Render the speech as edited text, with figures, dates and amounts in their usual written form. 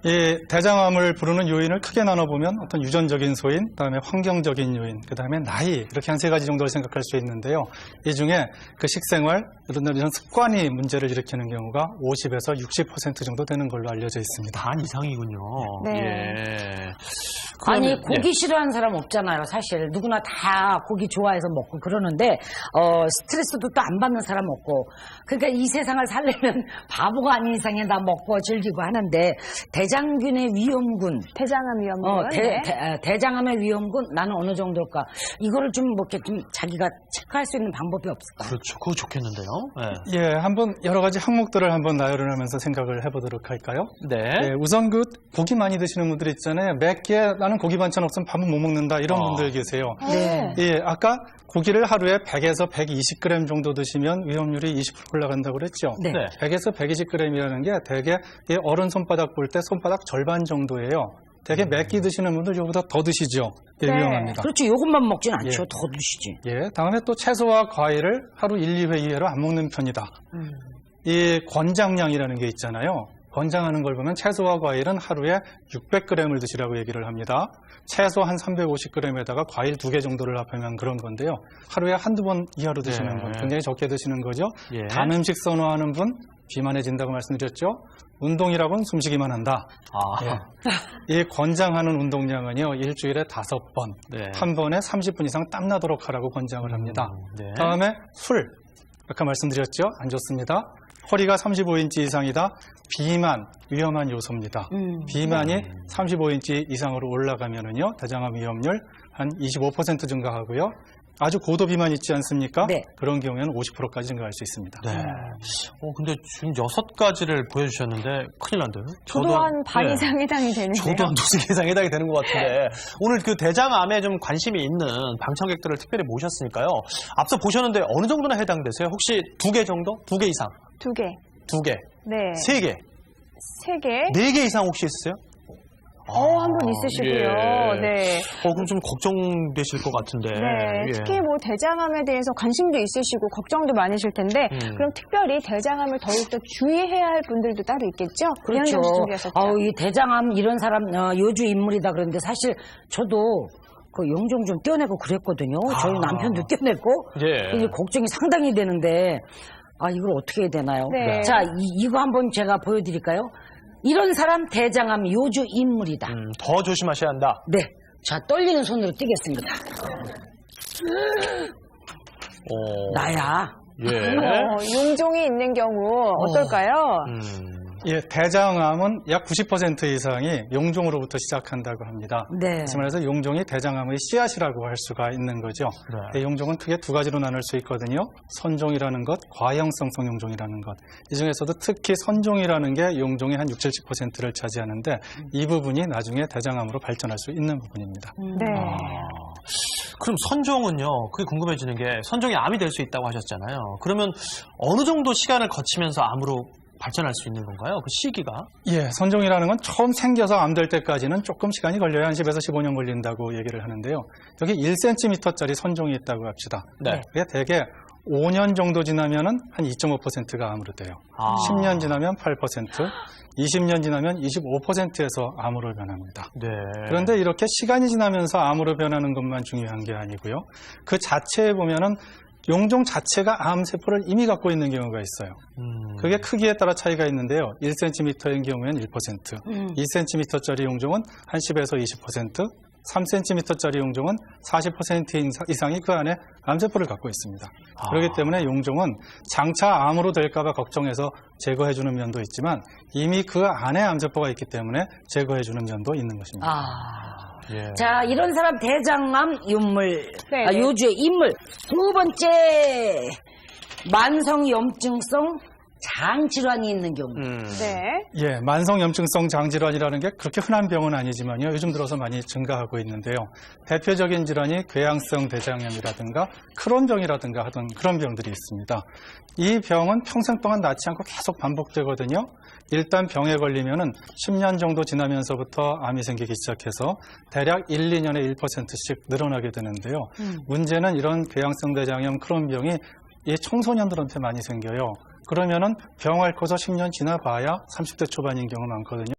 이 대장암을 부르는 요인을 크게 나눠보면 어떤 유전적인 소인, 그다음에 환경적인 요인, 그다음에 나이 이렇게 한 세 가지 정도를 생각할 수 있는데요. 이 중에 그 식생활, 이런 습관이 문제를 일으키는 경우가 50에서 60% 정도 되는 걸로 알려져 있습니다. 반 이상이군요. 네. 예. 아니 고기 싫어하는 사람 없잖아요. 사실 누구나 다 고기 좋아해서 먹고 그러는데 스트레스도 또 안 받는 사람 없고, 그러니까 이 세상을 살려면 바보가 아닌 이상에 다 먹고 즐기고 하는데 대장균의 위험군, 대장암 위험군, 대장암의 위험군 나는 어느 정도일까? 이거를 좀 뭐 이렇게 좀 자기가 체크할 수 있는 방법이 없을까? 그렇죠. 그거 좋겠는데요. 네. 예, 한번 여러 가지 항목들을 한번 나열을 하면서 생각을 해보도록 할까요? 네. 예, 우선 그 고기 많이 드시는 분들 있잖아요. 몇 개 나는 고기 반찬 없으면 밥은 못 먹는다 이런 분들 계세요. 네. 예, 아까 고기를 하루에 100에서 120g 정도 드시면 위험률이 20% 올라간다고 그랬죠. 네. 100에서 120g이라는 게 대개 어른 손바닥 볼 때 손바닥 절반 정도예요. 되게 몇 끼 드시는 분들 이거보다 더 드시죠. 예, 네. 위험합니다. 그렇죠. 이것만 먹진 않죠. 예. 더 드시지. 예, 다음에 또 채소와 과일을 하루 1, 2회 이하로 안 먹는 편이다. 이 권장량이라는 게 있잖아요. 권장하는 걸 보면 채소와 과일은 하루에 600g을 드시라고 얘기를 합니다. 채소 한 350g에다가 과일 2개 정도를 합하면 그런 건데요. 하루에 한두 번 이하로 드시는 네. 분, 굉장히 적게 드시는 거죠. 예. 단 음식 선호하는 분, 비만해진다고 말씀드렸죠. 운동이라고는 숨쉬기만 한다. 이 권장하는 운동량은요, 일주일에 5번, 네. 한 번에 30분 이상 땀나도록 하라고 권장을 합니다. 네. 다음에 술, 아까 말씀드렸죠. 안 좋습니다. 허리가 35인치 이상이다. 비만, 위험한 요소입니다. 비만이 35인치 이상으로 올라가면은요, 대장암 위험률 한 25% 증가하고요. 아주 고도 비만 있지 않습니까? 네. 그런 경우에는 50%까지 증가할 수 있습니다. 네. 근데 지금 6가지를 보여주셨는데 큰일 난데요? 저도 한 반 네. 이상 해당이 되는데요. 저도 한 2개 이상 해당이 되는 것 같은데 오늘 그 대장암에 좀 관심이 있는 방청객들을 특별히 모셨으니까요. 앞서 보셨는데 어느 정도나 해당되세요? 혹시 2개 정도? 2개 이상? 2개. 2개? 네. 3개? 3개. 4개 이상 혹시 있으세요? 한 분 있으시고요. 예. 네. 그럼 좀 걱정되실 것 같은데. 네. 예. 특히 뭐 대장암에 대해서 관심도 있으시고 걱정도 많으실 텐데 그럼 특별히 대장암을 더욱더 주의해야 할 분들도 따로 있겠죠? 그렇죠. 준비하셨죠? 이 대장암 이런 사람 요주 인물이다 그러는데 사실 저도 그 용종 좀 떼어내고 그랬거든요. 저희 남편도 떼어냈고 예. 이제 걱정이 상당히 되는데 이걸 어떻게 해야 되나요? 네. 자, 이거 한번 제가 보여드릴까요? 이런 사람 대장암 요주 인물이다. 더 조심하셔야 한다. 네. 자, 떨리는 손으로 뛰겠습니다. 나야. 예. 용종이 있는 경우 어떨까요? 예, 대장암은 약 90% 이상이 용종으로부터 시작한다고 합니다. 네. 다시 말해서 용종이 대장암의 씨앗이라고 할 수가 있는 거죠. 네. 용종은 크게 2가지로 나눌 수 있거든요. 선종이라는 것, 과형성성 용종이라는 것. 이 중에서도 특히 선종이라는 게 용종의 한 60-70%를 차지하는데 이 부분이 나중에 대장암으로 발전할 수 있는 부분입니다. 네. 그럼 선종은요, 그게 궁금해지는 게 선종이 암이 될 수 있다고 하셨잖아요. 그러면 어느 정도 시간을 거치면서 암으로 발전할 수 있는 건가요? 그 시기가? 예, 선종이라는 건 처음 생겨서 암 될 때까지는 조금 시간이 걸려요. 한 10에서 15년 걸린다고 얘기를 하는데요. 여기 1cm짜리 선종이 있다고 합시다. 네. 그게 대개 5년 정도 지나면은 한 2.5%가 암으로 돼요. 10년 지나면 8%, 20년 지나면 25%에서 암으로 변합니다. 네. 그런데 이렇게 시간이 지나면서 암으로 변하는 것만 중요한 게 아니고요. 그 자체에 보면은 용종 자체가 암세포를 이미 갖고 있는 경우가 있어요. 그게 크기에 따라 차이가 있는데요. 1cm인 경우에는 1%, 2cm짜리 용종은 한 10에서 20%, 3cm짜리 용종은 40% 이상이 그 안에 암세포를 갖고 있습니다. 그렇기 때문에 용종은 장차 암으로 될까봐 걱정해서 제거해주는 면도 있지만 이미 그 안에 암세포가 있기 때문에 제거해주는 면도 있는 것입니다. 예. 자, 이런 사람 대장암 인물, 네. 요주의 인물. 2번째, 만성염증성 장질환이 있는 경우. 네. 예, 만성염증성 장질환이라는 게 그렇게 흔한 병은 아니지만요. 요즘 들어서 많이 증가하고 있는데요. 대표적인 질환이 궤양성 대장염이라든가 크론병이라든가 하던 그런 병들이 있습니다. 이 병은 평생 동안 낫지 않고 계속 반복되거든요. 일단 병에 걸리면은 10년 정도 지나면서부터 암이 생기기 시작해서 대략 1, 2년에 1%씩 늘어나게 되는데요. 문제는 이런 궤양성 대장염 크론병이 이 청소년들한테 많이 생겨요. 그러면은 병 앓고서 10년 지나봐야 30대 초반인 경우 많거든요.